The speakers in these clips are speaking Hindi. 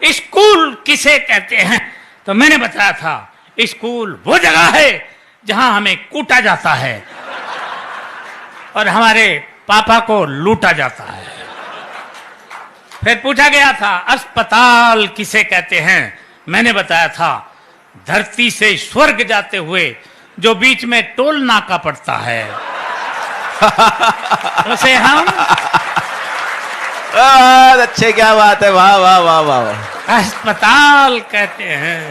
स्कूल किसे कहते हैं? तो मैंने बताया था स्कूल वो जगह है जहां हमें कूटा जाता है और हमारे पापा को लूटा जाता है। फिर पूछा गया था अस्पताल किसे कहते हैं? मैंने बताया था धरती से स्वर्ग जाते हुए जो बीच में टोल नाका पड़ता है उसे हम अच्छे, क्या बात है, वाह वाह वाह वाह, अस्पताल कहते हैं।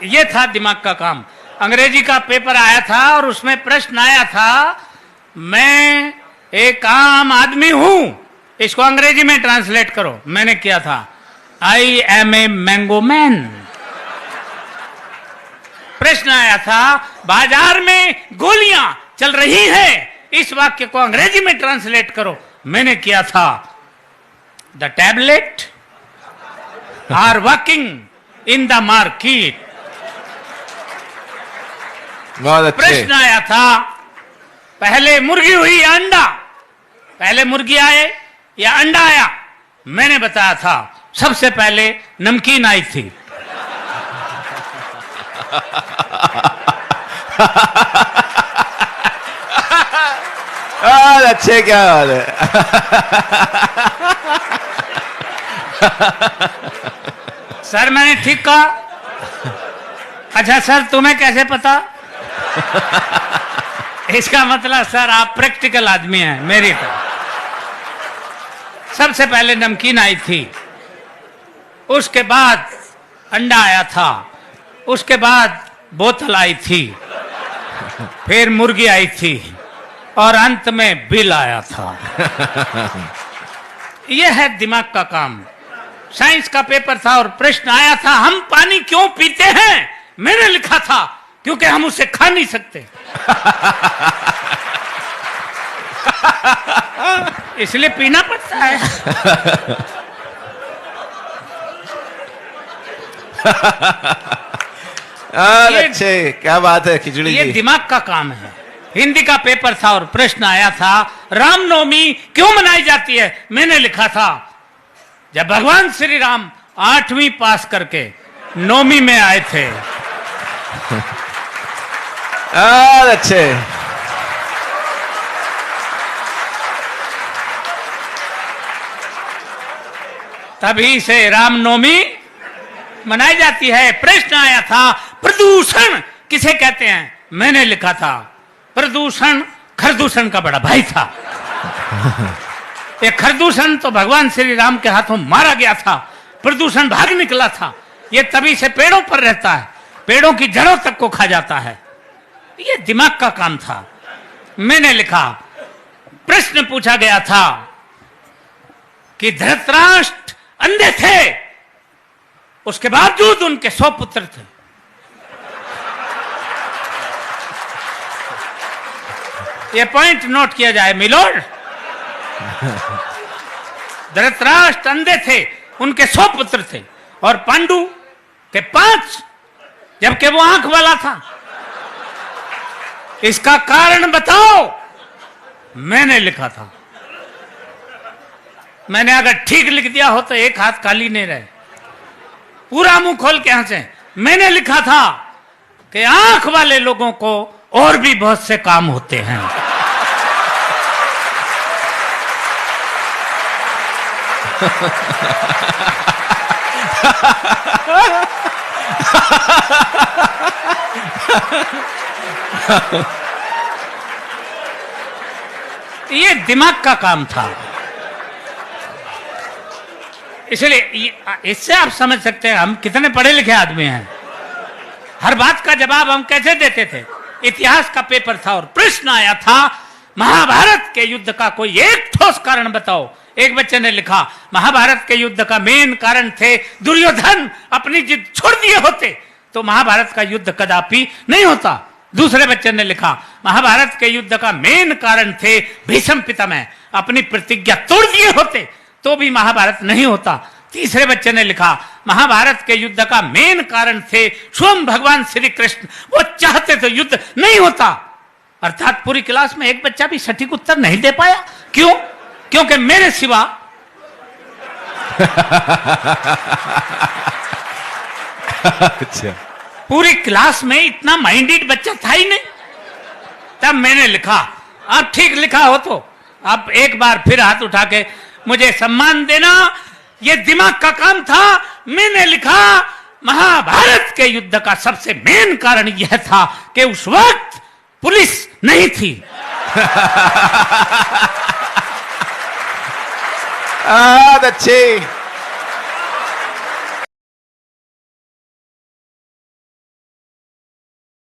ये था दिमाग का काम। अंग्रेजी का पेपर आया था और उसमें प्रश्न आया था मैं एक आम आदमी हूं, इसको अंग्रेजी में ट्रांसलेट करो। मैंने किया था I am a mango man. प्रश्न आया था बाजार में गोलियां चल रही हैं, इस वाक्य को अंग्रेजी में ट्रांसलेट करो। मैंने किया था the tablet are walking in the market. बहुत अच्छे। प्रश्न आया था पहले मुर्गी हुई या अंडा? पहले मुर्गी आए या अंडा आया? मैंने बताया था सबसे पहले नमकीन आई थी। अच्छे, क्या बात है। सर मैंने ठीक कहा? अच्छा सर तुम्हें कैसे पता? इसका मतलब सर आप प्रैक्टिकल आदमी हैं मेरी तरह। सबसे पहले नमकीन आई थी, उसके बाद अंडा आया था, उसके बाद बोतल आई थी, फिर मुर्गी आई थी और अंत में बिल आया था। यह है दिमाग का काम। साइंस का पेपर था और प्रश्न आया था हम पानी क्यों पीते हैं? मैंने लिखा था क्योंकि हम उसे खा नहीं सकते इसलिए पीना पड़ता है। अच्छे, क्या बात है खिचड़ी ये जी। दिमाग का काम है। हिंदी का पेपर था और प्रश्न आया था रामनवमी क्यों मनाई जाती है? मैंने लिखा था जब भगवान श्री राम 8वीं पास करके 9वीं में आए थे। अच्छे, तभी से रामनवमी मनाई जाती है। प्रश्न आया था प्रदूषण किसे कहते हैं? मैंने लिखा था प्रदूषण खरदूषण का बड़ा भाई था। ये खरदूषण तो भगवान श्री राम के हाथों मारा गया था, प्रदूषण भाग निकला था। ये तभी से पेड़ों पर रहता है, पेड़ों की जड़ों तक को खा जाता है। ये दिमाग का काम था। मैंने लिखा प्रश्न पूछा गया था कि धृतराष्ट्र अंधे थे, उसके बावजूद उनके 100 पुत्र थे। ये पॉइंट नोट किया जाए मिलोड। धृतराष्ट्र अंधे थे, उनके 100 पुत्र थे और पांडु के 5, जबकि वो आंख वाला था। इसका कारण बताओ। मैंने लिखा था। मैंने अगर ठीक लिख दिया हो तो एक हाथ खाली नहीं रहे, पूरा मुंह खोल के हंसे। मैंने लिखा था कि आंख वाले लोगों को और भी बहुत से काम होते हैं। ये दिमाग का काम था। इसलिए इससे आप समझ सकते हैं हम कितने पढ़े लिखे आदमी हैं। हर बात का जवाब हम कैसे देते थे। इतिहास का पेपर था और प्रश्न आया था महाभारत के युद्ध का कोई एक ठोस कारण बताओ। एक बच्चे ने लिखा महाभारत के युद्ध का मेन कारण थे दुर्योधन अपनी जिद छोड़ दिए होते तो महाभारत का युद्ध कदापि नहीं होता। दूसरे बच्चे ने लिखा महाभारत के युद्ध का मेन कारण थे भीष्म पितामह अपनी प्रतिज्ञा तोड़ दिए होते तो भी महाभारत नहीं होता। तीसरे बच्चे ने लिखा महाभारत के युद्ध का मेन कारण थे स्वयं भगवान श्री कृष्ण, वो चाहते तो युद्ध नहीं होता। अर्थात पूरी क्लास में एक बच्चा भी सटीक उत्तर नहीं दे पाया। क्यों? क्योंकि मेरे सिवा अच्छा। पूरी क्लास में इतना माइंडेड बच्चा था ही नहीं। तब मैंने लिखा, अब ठीक लिखा हो तो अब एक बार फिर हाथ उठा के मुझे सम्मान देना, ये दिमाग का काम था। मैंने लिखा, महाभारत के युद्ध का सबसे मेन कारण यह था कि उस वक्त पुलिस नहीं थी। बहुत अच्छे।